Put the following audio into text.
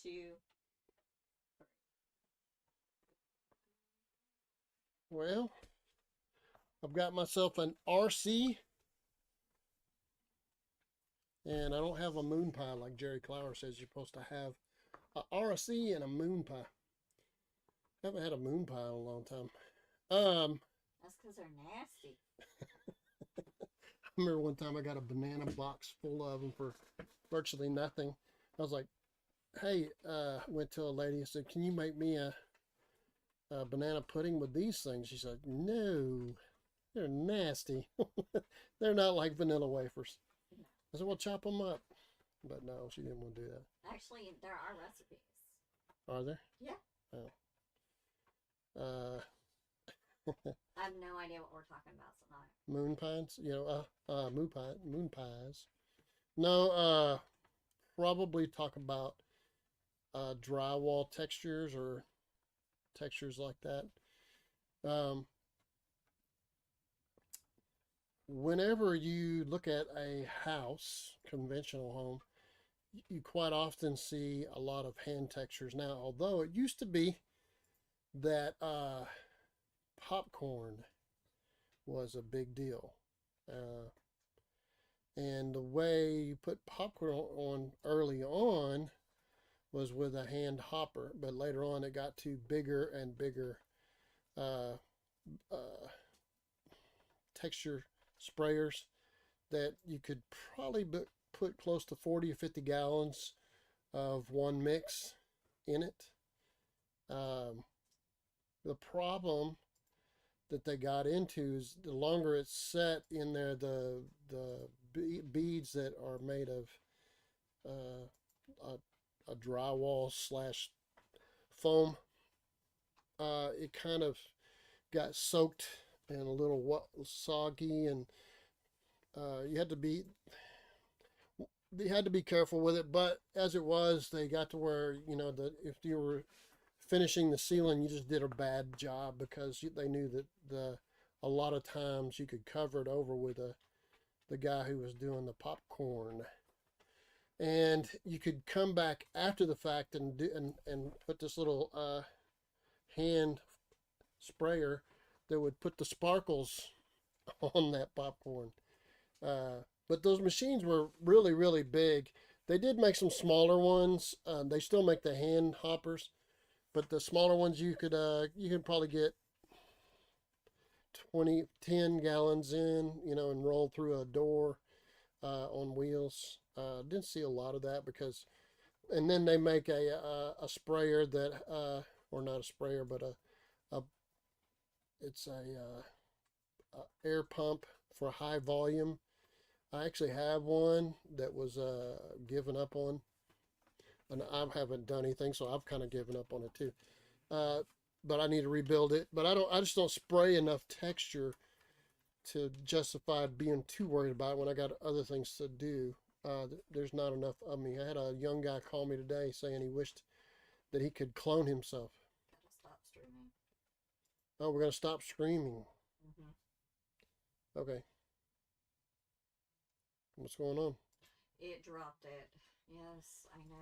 2, 3. Well, I've got myself an RC, and I don't have a moon pie like Jerry Clower says you're supposed to have. A RC and a moon pie. Haven't had a moon pie in a long time. That's because they're nasty. I remember one time I got a banana box full of them for virtually nothing. I was like, hey, went to a lady and said, can you make me a banana pudding with these things? She said, no, they're nasty. They're not like vanilla wafers. No. I said, well, chop them up. But no, she didn't want to do that. Actually, there are recipes. Are there? Yeah. Oh. I have no idea what we're talking about, so not. Moon pies, moon pies. No, probably talk about drywall textures or textures like that. Whenever you look at a house, conventional home, you quite often see a lot of hand textures now, although it used to be that popcorn was a big deal. And the way you put popcorn on early on was with a hand hopper, but later on it got to bigger and bigger texture sprayers that you could probably put close to 40 or 50 gallons of one mix in it. The problem that they got into is the longer it's set in there, the beads that are made of a drywall slash foam, it kind of got soaked and a little soggy, and you had to be careful with it. But as it was, they got to where, you know, that if you were finishing the ceiling, you just did a bad job, because they knew that a lot of times you could cover it over with the guy who was doing the popcorn, and you could come back after the fact and put this little hand sprayer that would put the sparkles on that popcorn. But those machines were really, really big. They did make some smaller ones. They still make the hand hoppers, but the smaller ones you could probably get 10 gallons in, you know, and roll through a door on wheels. Didn't see a lot of that because, and then they make a sprayer that, or not a sprayer, but it's a air pump for high volume. I actually have one that was given up on, and I haven't done anything, so I've kind of given up on it too. But I need to rebuild it. But I just don't spray enough texture to justify being too worried about it when I got other things to do. There's not enough of me. I had a young guy call me today saying he wished that he could clone himself. Gotta stop streaming. Oh, we're gonna stop streaming. Mm-hmm. Okay. What's going on? It dropped it. Yes, I know.